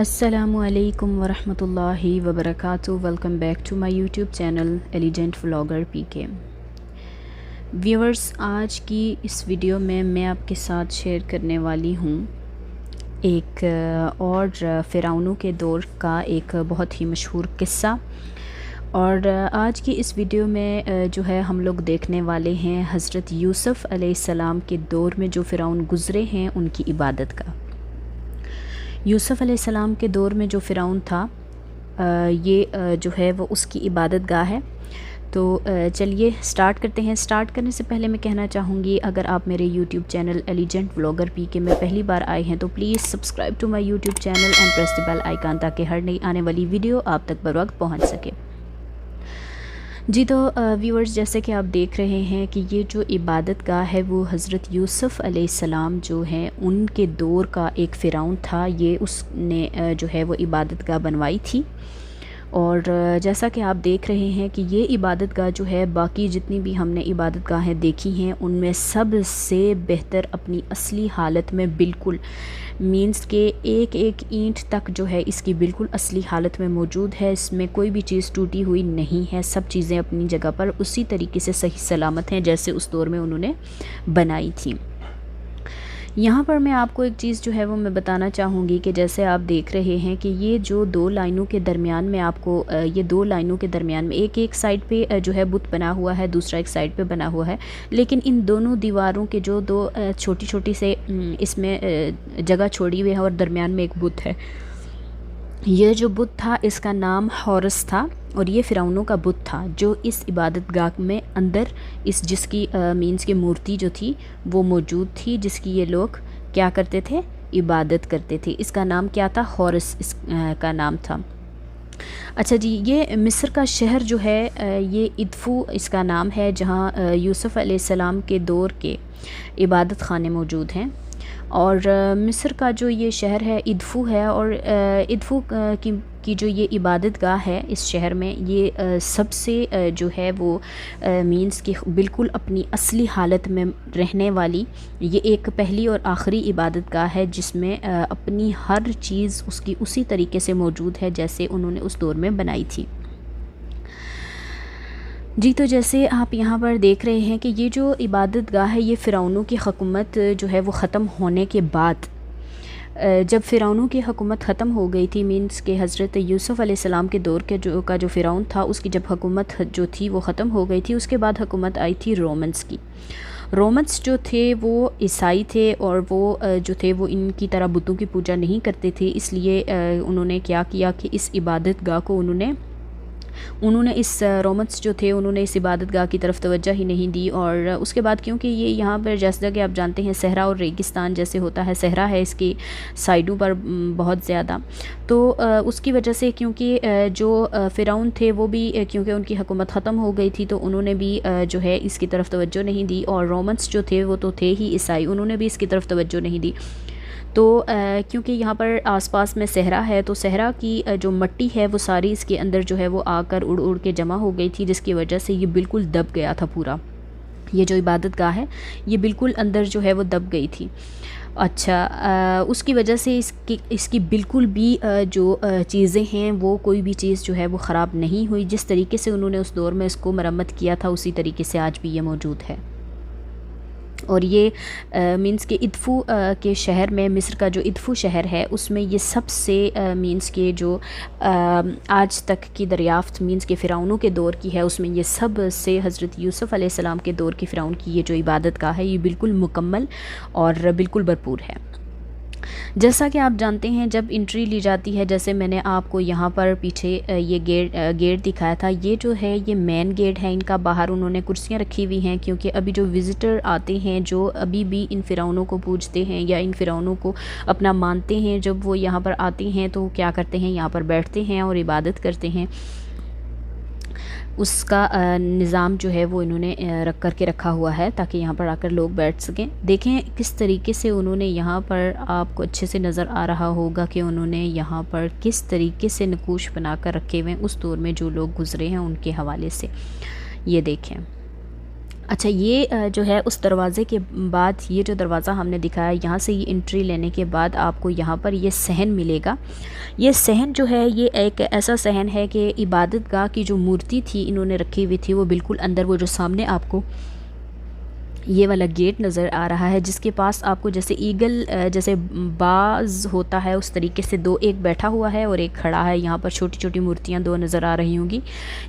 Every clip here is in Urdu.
السلام علیکم ورحمۃ اللہ وبرکاتہ۔ Welcome back to my YouTube channel ایلیجنٹ vlogger پی کے۔ ویورز، آج کی اس ویڈیو میں آپ کے ساتھ شیئر کرنے والی ہوں ایک اور فرعونوں کے دور کا ایک بہت ہی مشہور قصہ، اور آج کی اس ویڈیو میں جو ہے ہم لوگ دیکھنے والے ہیں حضرت یوسف علیہ السلام کے دور میں جو فرعون گزرے ہیں ان کی عبادت کا۔ یوسف علیہ السلام کے دور میں جو فرعون تھا یہ جو ہے وہ اس کی عبادت گاہ ہے۔ تو چلیے سٹارٹ کرتے ہیں۔ سٹارٹ کرنے سے پہلے میں کہنا چاہوں گی، اگر آپ میرے یوٹیوب چینل ایلیجنٹ ولاگر پی کے میں پہلی بار آئے ہیں تو please subscribe to my YouTube channel and press the bell icon تاکہ ہر نئی آنے والی ویڈیو آپ تک بر وقت پہنچ سکے۔ جی تو ویورز، جیسے کہ آپ دیکھ رہے ہیں کہ یہ جو عبادت گاہ ہے وہ حضرت یوسف علیہ السلام جو ہیں ان کے دور کا ایک فرعون تھا، یہ اس نے جو ہے وہ عبادت گاہ بنوائی تھی۔ اور جیسا کہ آپ دیکھ رہے ہیں کہ یہ عبادت گاہ جو ہے باقی جتنی بھی ہم نے عبادت گاہیں دیکھی ہیں ان میں سب سے بہتر اپنی اصلی حالت میں بالکل مینس کہ ایک ایک اینٹ تک جو ہے اس کی بالکل اصلی حالت میں موجود ہے، اس میں کوئی بھی چیز ٹوٹی ہوئی نہیں ہے، سب چیزیں اپنی جگہ پر اسی طریقے سے صحیح سلامت ہیں جیسے اس دور میں انہوں نے بنائی تھی۔ یہاں پر میں آپ کو ایک چیز جو ہے وہ میں بتانا چاہوں گی کہ جیسے آپ دیکھ رہے ہیں کہ یہ جو دو لائنوں کے درمیان میں آپ کو یہ دو لائنوں کے درمیان میں ایک سائڈ پہ جو ہے بت بنا ہوا ہے، دوسرا ایک سائڈ پہ بنا ہوا ہے، لیکن ان دونوں دیواروں کے جو دو چھوٹی چھوٹی سے اس میں جگہ چھوڑی ہوئی ہے اور درمیان میں ایک بت ہے۔ یہ جو بت تھا اس کا نام ہورس تھا، اور یہ فرعونوں کا بت تھا جو اس عبادت گاہ میں اندر جس کی مینس کی مورتی جو تھی وہ موجود تھی، جس کی یہ لوگ کیا کرتے تھے، عبادت کرتے تھے۔ اس کا نام کیا تھا؟ ہورس اس کا نام تھا۔ اچھا جی، یہ مصر کا شہر جو ہے یہ ادفو اس کا نام ہے، جہاں یوسف علیہ السلام کے دور کے عبادت خانے موجود ہیں۔ اور مصر کا جو یہ شہر ہے ادفو ہے، اور ادفو کی جو یہ عبادت گاہ ہے اس شہر میں، یہ سب سے جو ہے وہ مینس کہ بالکل اپنی اصلی حالت میں رہنے والی یہ ایک پہلی اور آخری عبادت گاہ ہے، جس میں اپنی ہر چیز اس کی اسی طریقے سے موجود ہے جیسے انہوں نے اس دور میں بنائی تھی۔ جی تو جیسے آپ یہاں پر دیکھ رہے ہیں کہ یہ جو عبادت گاہ ہے یہ فرعونوں کی حکومت جو ہے وہ ختم ہونے کے بعد، جب فرعونوں کی حکومت ختم ہو گئی تھی، مینس کہ حضرت یوسف علیہ السلام کے دور کے جو فرعون تھا اس کی جب حکومت جو تھی وہ ختم ہو گئی تھی، اس کے بعد حکومت آئی تھی رومنس کی۔ رومنس جو تھے وہ عیسائی تھے، اور وہ جو تھے وہ ان کی طرح بتوں کی پوجا نہیں کرتے تھے، اس لیے انہوں نے کیا کیا کہ اس عبادت گاہ کو انہوں نے اس رومنس جو تھے انہوں نے اس عبادت گاہ کی طرف توجہ ہی نہیں دی۔ اور اس کے بعد کیونکہ یہ یہاں پر جیسا کہ آپ جانتے ہیں صحرا اور ریگستان جیسے ہوتا ہے، صحرا ہے اس کی سائڈوں پر بہت زیادہ، تو اس کی وجہ سے کیونکہ جو فرعون تھے وہ بھی کیونکہ ان کی حکومت ختم ہو گئی تھی تو انہوں نے بھی جو ہے اس کی طرف توجہ نہیں دی، اور رومنس جو تھے وہ تو تھے ہی عیسائی، انہوں نے بھی اس کی طرف توجہ نہیں دی۔ تو کیونکہ یہاں پر آس پاس میں صحرا ہے تو صحرا کی جو مٹی ہے وہ ساری اس کے اندر جو ہے وہ آ کر اڑ اڑ کے جمع ہو گئی تھی، جس کی وجہ سے یہ بالکل دب گیا تھا پورا، یہ جو عبادت گاہ ہے یہ بالکل اندر جو ہے وہ دب گئی تھی۔ اچھا، اس کی وجہ سے اس کی بالکل بھی جو چیزیں ہیں وہ کوئی بھی چیز جو ہے وہ خراب نہیں ہوئی، جس طریقے سے انہوں نے اس دور میں اس کو مرمت کیا تھا اسی طریقے سے آج بھی یہ موجود ہے۔ اور یہ مینس کہ ادفو کے شہر میں، مصر کا جو ادفو شہر ہے اس میں یہ سب سے مینس کہ جو آج تک کی دریافت مینس کہ فرعونوں کے دور کی ہے، اس میں یہ سب سے حضرت یوسف علیہ السلام کے دور کے فرعون کی یہ جو عبادت گاہ ہے یہ بالکل مکمل اور بالکل بھرپور ہے۔ جیسا کہ آپ جانتے ہیں جب انٹری لی جاتی ہے، جیسے میں نے آپ کو یہاں پر پیچھے یہ گیٹ دکھایا تھا، یہ جو ہے یہ مین گیٹ ہے ان کا، باہر انہوں نے کرسیاں رکھی ہوئی ہیں کیونکہ ابھی جو وزٹر آتے ہیں جو ابھی بھی ان فرعونوں کو پوجتے ہیں یا ان فرعونوں کو اپنا مانتے ہیں، جب وہ یہاں پر آتے ہیں تو کیا کرتے ہیں، یہاں پر بیٹھتے ہیں اور عبادت کرتے ہیں۔ اس کا نظام جو ہے وہ انہوں نے رکھ کر کے رکھا ہوا ہے تاکہ یہاں پر آ کر لوگ بیٹھ سکیں۔ دیکھیں کس طریقے سے انہوں نے یہاں پر، آپ کو اچھے سے نظر آ رہا ہوگا کہ انہوں نے یہاں پر کس طریقے سے نقوش بنا کر رکھے ہوئے ہیں اس دور میں جو لوگ گزرے ہیں ان کے حوالے سے، یہ دیکھیں۔ اچھا یہ جو ہے اس دروازے کے بعد یہ جو دروازہ ہم نے دکھایا یہاں سے یہ انٹری لینے کے بعد آپ کو یہاں پر یہ صحن ملے گا۔ یہ صحن جو ہے یہ ایک ایسا صحن ہے کہ عبادت گاہ کی جو مورتی تھی انہوں نے رکھی ہوئی تھی وہ بالکل اندر، وہ جو سامنے آپ کو یہ والا گیٹ نظر آ رہا ہے جس کے پاس آپ کو جیسے ایگل جیسے باز ہوتا ہے اس طریقے سے دو، ایک بیٹھا ہوا ہے اور ایک کھڑا ہے، یہاں پر چھوٹی چھوٹی مورتیاں دو نظر آ رہی ہوں گی۔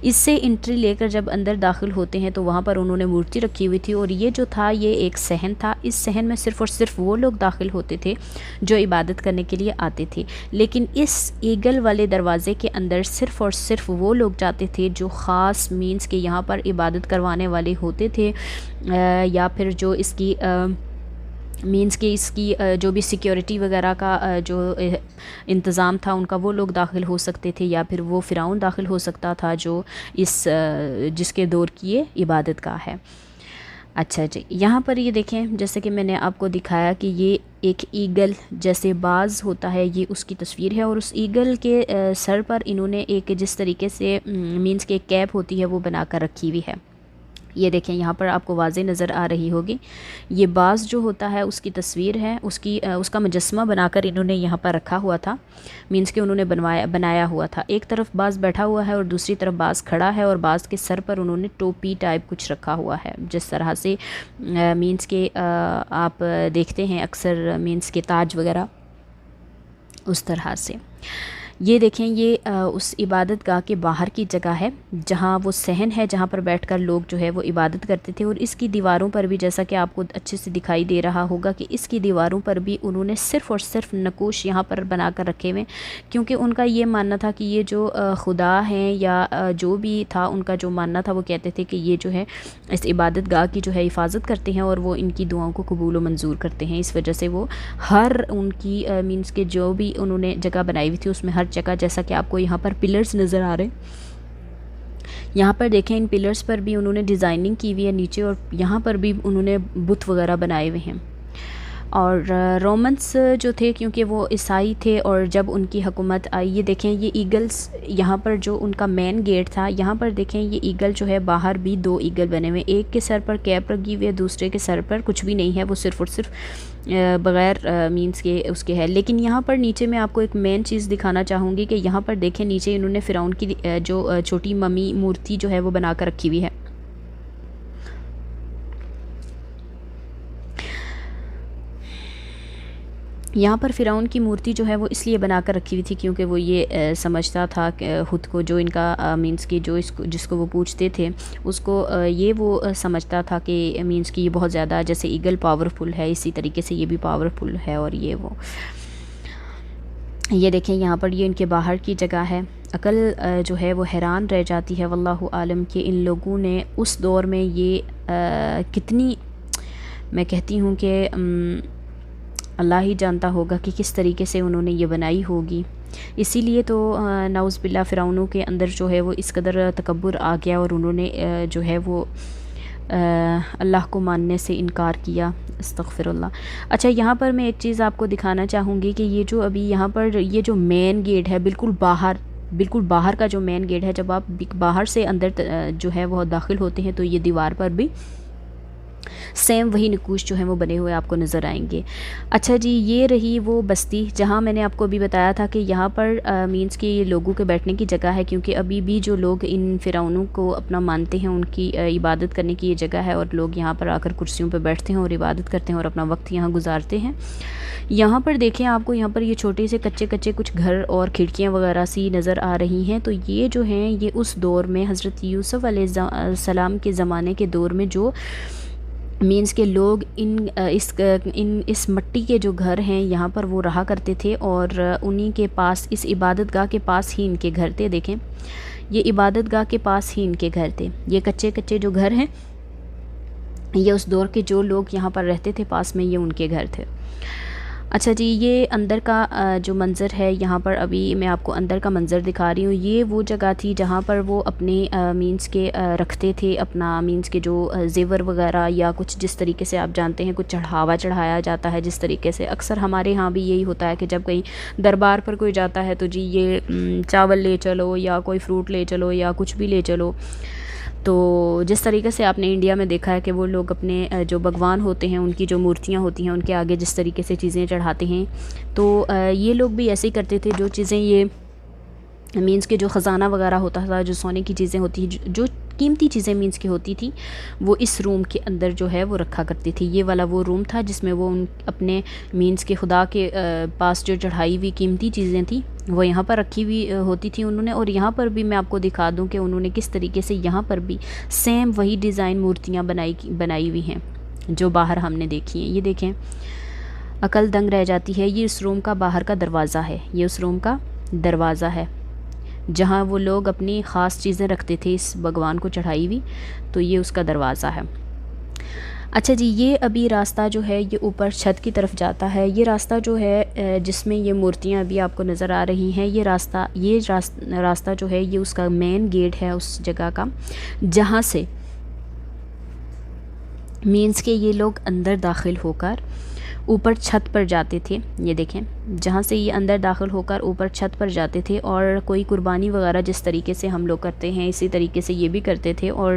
اس سے انٹری لے کر جب اندر داخل ہوتے ہیں تو وہاں پر انہوں نے مورتی رکھی ہوئی تھی، اور یہ جو تھا یہ ایک صحن تھا۔ اس صحن میں صرف اور صرف وہ لوگ داخل ہوتے تھے جو عبادت کرنے کے لیے آتے تھے، لیکن اس ایگل والے دروازے کے اندر صرف اور صرف وہ لوگ جاتے تھے جو خاص مینس کہ یہاں پر عبادت کروانے والے ہوتے تھے، یا پھر جو اس کی مینس کہ اس کی جو بھی سیکیورٹی وغیرہ کا جو انتظام تھا ان کا، وہ لوگ داخل ہو سکتے تھے، یا پھر وہ فرعون داخل ہو سکتا تھا جو جس کے دور کی یہ عبادت گاہ ہے۔ اچھا جی، یہاں پر یہ دیکھیں جیسے کہ میں نے آپ کو دکھایا کہ یہ ایک ایگل جیسے باز ہوتا ہے، یہ اس کی تصویر ہے، اور اس ایگل کے سر پر انہوں نے ایک جس طریقے سے مینس کہ کیپ ہوتی ہے وہ بنا کر رکھی ہوئی ہے۔ یہ دیکھیں یہاں پر آپ کو واضح نظر آ رہی ہوگی، یہ باز جو ہوتا ہے اس کی تصویر ہے، اس کا مجسمہ بنا کر انہوں نے یہاں پر رکھا ہوا تھا، مینس کہ انہوں نے بنایا ہوا تھا۔ ایک طرف باز بیٹھا ہوا ہے اور دوسری طرف باز کھڑا ہے، اور باز کے سر پر انہوں نے ٹوپی ٹائپ کچھ رکھا ہوا ہے، جس طرح سے مینس کہ آپ دیکھتے ہیں اکثر مینس کے تاج وغیرہ اس طرح سے۔ یہ دیکھیں یہ اس عبادت گاہ کے باہر کی جگہ ہے جہاں وہ صحن ہے جہاں پر بیٹھ کر لوگ جو ہے وہ عبادت کرتے تھے، اور اس کی دیواروں پر بھی جیسا کہ آپ کو اچھے سے دکھائی دے رہا ہوگا کہ اس کی دیواروں پر بھی انہوں نے صرف اور صرف نقوش یہاں پر بنا کر رکھے ہوئے، کیونکہ ان کا یہ ماننا تھا کہ یہ جو خدا ہیں یا جو بھی تھا ان کا جو ماننا تھا، وہ کہتے تھے کہ یہ جو ہے اس عبادت گاہ کی جو ہے حفاظت کرتے ہیں اور وہ ان کی دعاؤں کو قبول و منظور کرتے ہیں۔ اس وجہ سے وہ ہر ان کی مینس کہ جو بھی انہوں نے جگہ بنائی ہوئی تھی اس میں ہر جگہ، جیسا کہ آپ کو یہاں پر پلرز نظر آ رہے ہیں، یہاں پر دیکھیں ان پلرز پر بھی انہوں نے ڈیزائننگ کی ہوئی ہے نیچے، اور یہاں پر بھی انہوں نے بت وغیرہ بنائے ہوئے ہیں۔ اور رومنس جو تھے کیونکہ وہ عیسائی تھے، اور جب ان کی حکومت آئی، یہ دیکھیں یہ ایگلز یہاں پر جو ان کا مین گیٹ تھا، یہاں پر دیکھیں یہ ایگل جو ہے باہر بھی دو ایگل بنے ہوئے، ایک کے سر پر کیپ لگی ہوئی ہے، دوسرے کے سر پر کچھ بھی نہیں ہے، وہ صرف اور صرف بغیر مینس کے اس کے ہے۔ لیکن یہاں پر نیچے میں آپ کو ایک مین چیز دکھانا چاہوں گی کہ یہاں پر دیکھیں نیچے انہوں نے فرعون کی جو چھوٹی ممی مورتی جو ہے وہ بنا کر رکھی ہوئی ہے۔ یہاں پر فرعون کی مورتی جو ہے وہ اس لیے بنا کر رکھی ہوئی تھی کیونکہ وہ یہ سمجھتا تھا کہ خود کو جو ان کا مینس کی جو جس کو وہ پوچھتے تھے اس کو یہ وہ سمجھتا تھا کہ مینس کی یہ بہت زیادہ جیسے ایگل پاورفل ہے، اسی طریقے سے یہ بھی پاورفل ہے، اور یہ وہ یہ دیکھیں یہاں پر یہ ان کے باہر کی جگہ ہے۔ عقل جو ہے وہ حیران رہ جاتی ہے واللہ عالم کہ ان لوگوں نے اس دور میں یہ کتنی، میں کہتی ہوں کہ اللہ ہی جانتا ہوگا کہ کس طریقے سے انہوں نے یہ بنائی ہوگی۔ اسی لیے تو نعوذ باللہ فرعونوں کے اندر جو ہے وہ اس قدر تکبر آ گیا، اور انہوں نے جو ہے وہ اللہ کو ماننے سے انکار کیا، استغفر اللہ۔ اچھا یہاں پر میں ایک چیز آپ کو دکھانا چاہوں گی کہ یہ جو ابھی یہاں پر یہ جو مین گیٹ ہے بالکل باہر کا جو مین گیٹ ہے، جب آپ باہر سے اندر جو ہے وہ داخل ہوتے ہیں تو یہ دیوار پر بھی سیم وہی نقوش جو ہیں وہ بنے ہوئے آپ کو نظر آئیں گے۔ اچھا جی، یہ رہی وہ بستی جہاں میں نے آپ کو ابھی بتایا تھا کہ یہاں پر مینس کہ یہ لوگوں کے بیٹھنے کی جگہ ہے، کیونکہ ابھی بھی جو لوگ ان فرعونوں کو اپنا مانتے ہیں ان کی عبادت کرنے کی یہ جگہ ہے، اور لوگ یہاں پر آ کر کرسیوں پہ بیٹھتے ہیں اور عبادت کرتے ہیں اور اپنا وقت یہاں گزارتے ہیں۔ یہاں پر دیکھیں آپ کو یہاں پر یہ چھوٹے سے کچے کچھ گھر اور کھڑکیاں وغیرہ سی نظر آ رہی ہیں، تو یہ جو ہیں یہ اس دور میں حضرت یوسف علیہ السلام کے زمانے کے دور میں جو مینس کے لوگ اس مٹی کے جو گھر ہیں یہاں پر وہ رہا کرتے تھے، اور انہی کے پاس اس عبادت گاہ کے پاس ہی ان کے گھر تھے۔ دیکھیں یہ عبادت گاہ کے پاس ہی ان کے گھر تھے، یہ کچے جو گھر ہیں یہ اس دور کے جو لوگ یہاں پر رہتے تھے پاس میں یہ ان کے گھر تھے۔ اچھا جی، یہ اندر کا جو منظر ہے یہاں پر ابھی میں آپ کو اندر کا منظر دکھا رہی ہوں۔ یہ وہ جگہ تھی جہاں پر وہ اپنے مینس کے رکھتے تھے اپنا مینس کے جو زیور وغیرہ یا کچھ جس طریقے سے آپ جانتے ہیں کچھ چڑھایا جاتا ہے، جس طریقے سے اکثر ہمارے ہاں بھی یہی ہوتا ہے کہ جب کہیں دربار پر کوئی جاتا ہے تو جی یہ چاول لے چلو یا کوئی فروٹ لے چلو یا کچھ بھی لے چلو، تو جس طریقے سے آپ نے انڈیا میں دیکھا ہے کہ وہ لوگ اپنے جو بھگوان ہوتے ہیں ان کی جو مورتیاں ہوتی ہیں ان کے آگے جس طریقے سے چیزیں چڑھاتے ہیں، تو یہ لوگ بھی ایسے ہی کرتے تھے. جو چیزیں یہ مینس کے جو خزانہ وغیرہ ہوتا تھا، جو سونے کی چیزیں ہوتی جو قیمتی چیزیں مینس کی ہوتی تھی، وہ اس روم کے اندر جو ہے وہ رکھا کرتی تھی. یہ والا وہ روم تھا جس میں وہ اپنے مینس کے خدا کے پاس جو چڑھائی ہوئی قیمتی چیزیں تھیں وہ یہاں پر رکھی ہوئی ہوتی تھی انہوں نے. اور یہاں پر بھی میں آپ کو دکھا دوں کہ انہوں نے کس طریقے سے یہاں پر بھی سیم وہی ڈیزائن مورتیاں بنائی ہوئی ہیں جو باہر ہم نے دیکھی ہیں. یہ دیکھیں، عقل دنگ رہ جاتی ہے. یہ اس روم کا باہر کا دروازہ ہے، یہ اس روم کا دروازہ ہے جہاں وہ لوگ اپنی خاص چیزیں رکھتے تھے اس بھگوان کو چڑھائی ہوئی. تو یہ اس کا دروازہ ہے. اچھا جی، یہ ابھی راستہ جو ہے یہ اوپر چھت کی طرف جاتا ہے. یہ راستہ جو ہے جس میں یہ مورتیاں ابھی آپ کو نظر آ رہی ہیں، یہ راستہ جو ہے یہ اس کا مین گیٹ ہے اس جگہ کا، جہاں سے مینس کے یہ لوگ اندر داخل ہو کر اوپر چھت پر جاتے تھے. یہ دیکھیں، جہاں سے یہ اندر داخل ہو کر اوپر چھت پر جاتے تھے اور کوئی قربانی وغیرہ جس طریقے سے ہم لوگ کرتے ہیں اسی طریقے سے یہ بھی کرتے تھے. اور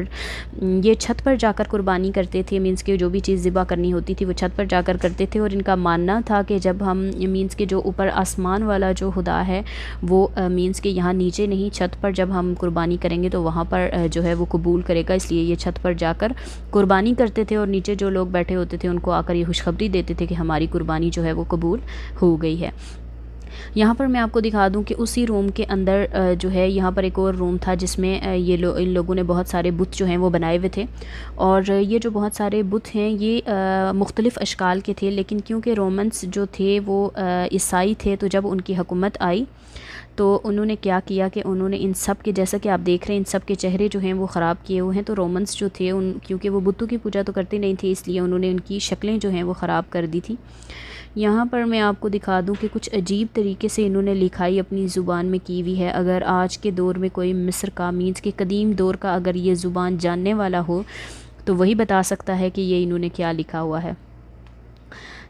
یہ چھت پر جا کر قربانی کرتے تھے، مینس کہ جو بھی چیز ذبح کرنی ہوتی تھی وہ چھت پر جا کر کرتے تھے. اور ان کا ماننا تھا کہ جب ہم مینس کہ جو اوپر آسمان والا جو خدا ہے وہ مینس کہ یہاں نیچے نہیں، چھت پر جب ہم قربانی کریں گے تو وہاں پر جو ہے وہ قبول کرے گا، اس لیے یہ چھت پر جا کر قربانی کرتے تھے. اور نیچے جو لوگ بیٹھے ہوتے تھے ان کو آ کر یہ خوشخبری دیتے تھے کہ ہماری قربانی جو ہے وہ قبول ہو گئی ہے. یہاں پر میں آپ کو دکھا دوں کہ اسی روم کے اندر جو ہے یہاں پر ایک اور روم تھا جس میں ان لوگوں نے بہت سارے بت جو ہیں وہ بنائے ہوئے تھے. اور یہ جو بہت سارے بت ہیں یہ مختلف اشکال کے تھے، لیکن کیونکہ رومنس جو تھے وہ عیسائی تھے، تو جب ان کی حکومت آئی تو انہوں نے کیا کیا کہ انہوں نے ان سب کے، جیسا کہ آپ دیکھ رہے ہیں، ان سب کے چہرے جو ہیں وہ خراب کیے ہوئے ہیں. تو رومنس جو تھے کیونکہ وہ بتوں کی پوجا تو کرتے نہیں تھے، اس لیے انہوں نے ان کی شکلیں جو ہیں وہ خراب کر دی تھی. یہاں پر میں آپ کو دکھا دوں کہ کچھ عجیب طریقے سے انہوں نے لکھائی اپنی زبان میں کی ہوئی ہے. اگر آج کے دور میں کوئی مصر کا مینس کے قدیم دور کا اگر یہ زبان جاننے والا ہو تو وہی بتا سکتا ہے کہ یہ انہوں نے کیا لکھا ہوا ہے.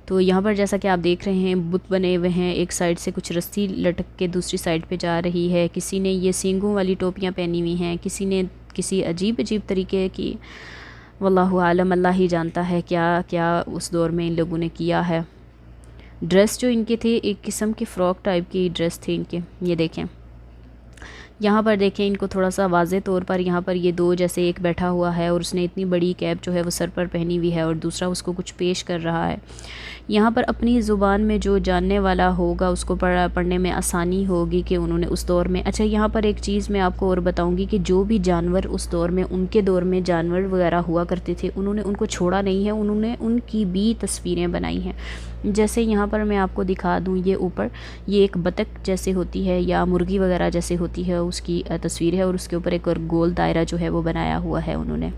تو یہاں پر جیسا کہ آپ دیکھ رہے ہیں بت بنے ہوئے ہیں، ایک سائڈ سے کچھ رسی لٹک کے دوسری سائڈ پہ جا رہی ہے. کسی نے یہ سینگوں والی ٹوپیاں پہنی ہوئی ہیں، کسی نے کسی عجیب طریقے کی، واللہ عالم، اللہ ہی جانتا ہے کیا کیا اس دور میں ان لوگوں نے کیا ہے. ڈریس جو ان کے تھے ایک قسم کے فراک ٹائپ کی ڈریس تھی ان کے. یہ دیکھیں، یہاں پر دیکھیں ان کو تھوڑا سا واضح طور پر یہاں پر یہ دو جیسے ایک بیٹھا ہوا ہے اور اس نے اتنی بڑی کیپ جو ہے وہ سر پر پہنی ہوئی ہے اور دوسرا اس کو کچھ پیش کر رہا ہے. یہاں پر اپنی زبان میں جو جاننے والا ہوگا اس کو پڑھنے میں آسانی ہوگی کہ انہوں نے اس دور میں. اچھا، یہاں پر ایک چیز میں آپ کو اور بتاؤں گی کہ جو بھی جانور اس دور میں، ان کے دور میں جانور وغیرہ ہوا کرتے تھے، انہوں نے ان کو چھوڑا نہیں ہے، انہوں نے ان کی بھی تصویریں بنائی ہیں. جیسے یہاں پر میں آپ کو دکھا دوں، یہ اوپر یہ ایک بطخ جیسے ہوتی ہے یا مرغی وغیرہ جیسے ہوتی ہے اس کی تصویر ہے، اور اس کے اوپر ایک اور گول دائرہ جو ہے وہ بنایا ہوا ہے انہوں نے.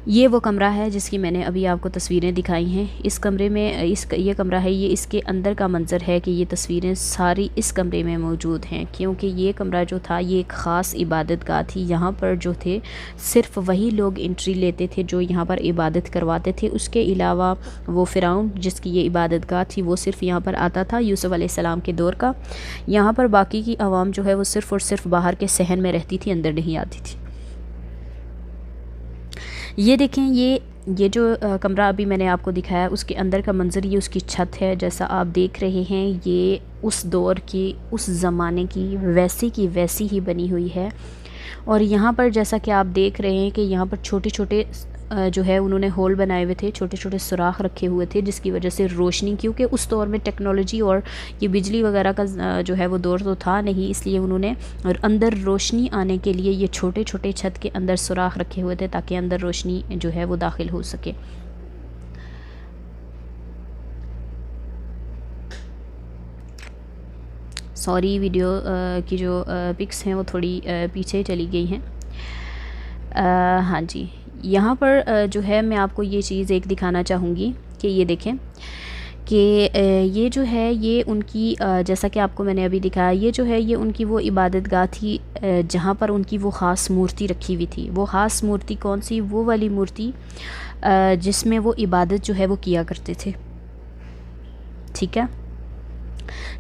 یہ وہ کمرہ ہے جس کی میں نے ابھی آپ کو تصویریں دکھائی ہیں. اس کمرے میں یہ کمرہ ہے، یہ اس کے اندر کا منظر ہے کہ یہ تصویریں ساری اس کمرے میں موجود ہیں، کیونکہ یہ کمرہ جو تھا یہ ایک خاص عبادت گاہ تھی. یہاں پر جو تھے صرف وہی لوگ انٹری لیتے تھے جو یہاں پر عبادت کرواتے تھے. اس کے علاوہ وہ فرعون جس کی یہ عبادت گاہ تھی وہ صرف یہاں پر آتا تھا، یوسف علیہ السلام کے دور کا. یہاں پر باقی کی عوام جو ہے وہ صرف اور صرف باہر کے صحن میں رہتی تھی، اندر نہیں آتی تھی. یہ دیکھیں، یہ جو کمرہ ابھی میں نے آپ کو دکھایا اس کے اندر کا منظر، یہ اس کی چھت ہے. جیسا آپ دیکھ رہے ہیں یہ اس دور کی، اس زمانے کی ویسی ہی بنی ہوئی ہے. اور یہاں پر جیسا کہ آپ دیکھ رہے ہیں کہ یہاں پر چھوٹے چھوٹے جو ہے انہوں نے ہول بنائے ہوئے تھے، چھوٹے چھوٹے سوراخ رکھے ہوئے تھے، جس کی وجہ سے روشنی، کیونکہ اس دور میں ٹیکنالوجی اور یہ بجلی وغیرہ کا جو ہے وہ دور تو تھا نہیں، اس لیے انہوں نے اور اندر روشنی آنے کے لیے یہ چھوٹے چھوٹے چھت کے اندر سوراخ رکھے ہوئے تھے تاکہ اندر روشنی جو ہے وہ داخل ہو سکے. سوری، ویڈیو کی جو پکس ہیں وہ تھوڑی پیچھے چلی گئی ہیں. ہاں جی، یہاں پر جو ہے میں آپ کو یہ چیز ایک دکھانا چاہوں گی کہ یہ دیکھیں کہ یہ جو ہے یہ ان کی، جیسا کہ آپ کو میں نے ابھی دکھایا، یہ جو ہے یہ ان کی وہ عبادت گاہ تھی جہاں پر ان کی وہ خاص مورتی رکھی ہوئی تھی. وہ خاص مورتی کون سی؟ وہ والی مورتی جس میں وہ عبادت جو ہے وہ کیا کرتے تھے. ٹھیک ہے،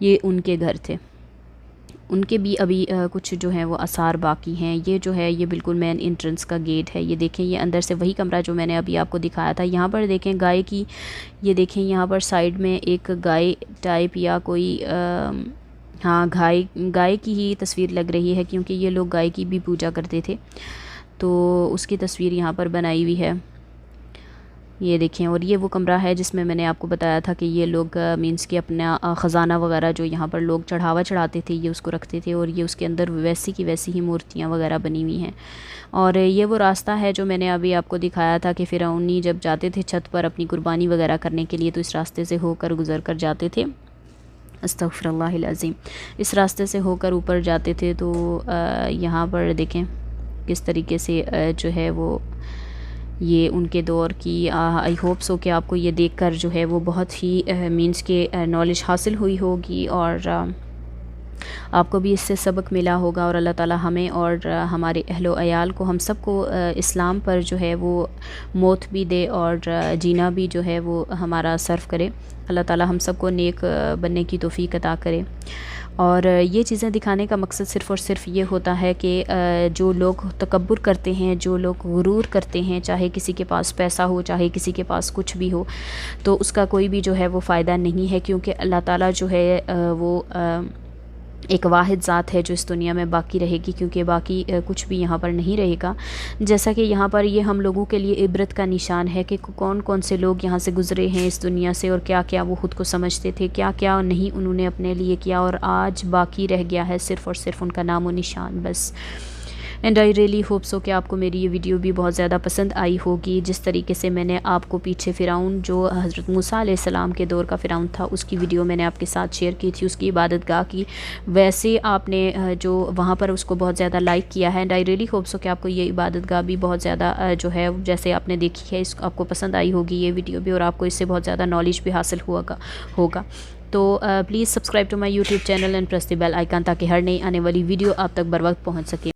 یہ ان کے گھر تھے، ان کے بھی ابھی کچھ جو ہیں وہ آثار باقی ہیں۔ یہ جو ہے یہ بالکل مین انٹرنس کا گیٹ ہے، یہ دیکھیں یہ اندر سے وہی کمرہ جو میں نے ابھی آپ کو دکھایا تھا۔ یہاں پر دیکھیں گائے کی، یہ دیکھیں یہاں پر سائیڈ میں ایک گائے ٹائپ یا کوئی ہاں گائے کی ہی تصویر لگ رہی ہے، کیونکہ یہ لوگ گائے کی بھی پوجا کرتے تھے، تو اس کی تصویر یہاں پر بنائی ہوئی ہے، یہ دیکھیں۔ اور یہ وہ کمرہ ہے جس میں میں نے آپ کو بتایا تھا کہ یہ لوگ مینس کہ اپنا خزانہ وغیرہ جو یہاں پر لوگ چڑھاوا چڑھاتے تھے یہ اس کو رکھتے تھے، اور یہ اس کے اندر ویسی کی ویسی ہی مورتیاں وغیرہ بنی ہوئی ہیں۔ اور یہ وہ راستہ ہے جو میں نے ابھی آپ کو دکھایا تھا کہ فرعونی جب جاتے تھے چھت پر اپنی قربانی وغیرہ کرنے کے لیے تو اس راستے سے ہو کر گزر کر جاتے تھے، استغفر اللہ العظیم، اس راستے سے ہو کر اوپر جاتے تھے۔ تو یہاں پر دیکھیں کس طریقے سے جو ہے وہ یہ ان کے دور کی، آئی ہوپ سو کہ آپ کو یہ دیکھ کر جو ہے وہ بہت ہی مینس کے نالج حاصل ہوئی ہوگی، اور آپ کو بھی اس سے سبق ملا ہوگا، اور اللہ تعالی ہمیں اور ہمارے اہل و عیال کو، ہم سب کو اسلام پر جو ہے وہ موت بھی دے اور جینا بھی جو ہے وہ ہمارا صرف کرے۔ اللہ تعالی ہم سب کو نیک بننے کی توفیق عطا کرے۔ اور یہ چیزیں دکھانے کا مقصد صرف اور صرف یہ ہوتا ہے کہ جو لوگ تکبر کرتے ہیں، جو لوگ غرور کرتے ہیں، چاہے کسی کے پاس پیسہ ہو، چاہے کسی کے پاس کچھ بھی ہو، تو اس کا کوئی بھی جو ہے وہ فائدہ نہیں ہے، کیونکہ اللہ تعالیٰ جو ہے وہ ایک واحد ذات ہے جو اس دنیا میں باقی رہے گی، کیونکہ باقی کچھ بھی یہاں پر نہیں رہے گا۔ جیسا کہ یہاں پر یہ ہم لوگوں کے لیے عبرت کا نشان ہے کہ کون کون سے لوگ یہاں سے گزرے ہیں اس دنیا سے، اور کیا کیا وہ خود کو سمجھتے تھے، کیا کیا نہیں انہوں نے اپنے لیے کیا، اور آج باقی رہ گیا ہے صرف اور صرف ان کا نام و نشان بس۔ And I really hope so کہ آپ کو میری یہ ویڈیو بھی بہت زیادہ پسند آئی ہوگی، جس طریقے سے میں نے آپ کو پیچھے فرعون جو حضرت موسیٰ علیہ السلام کے دور کا فرعون تھا اس کی ویڈیو میں نے آپ کے ساتھ شیئر کی تھی، اس کی عبادت گاہ کی، ویسے آپ نے جو وہاں پر اس کو بہت زیادہ لائک کیا ہے۔ And I really hope so کہ آپ کو یہ عبادت گاہ بھی بہت زیادہ جو ہے جیسے آپ نے دیکھی ہے، اس کو آپ کو پسند آئی ہوگی یہ ویڈیو بھی، اور آپ کو اس سے بہت زیادہ نالج بھی حاصل ہوگا۔ تو please subscribe to my YouTube channel and press the bell icon تاکہ ہر نئی آنے والی ویڈیو آپ تک بر وقت پہنچ سکے۔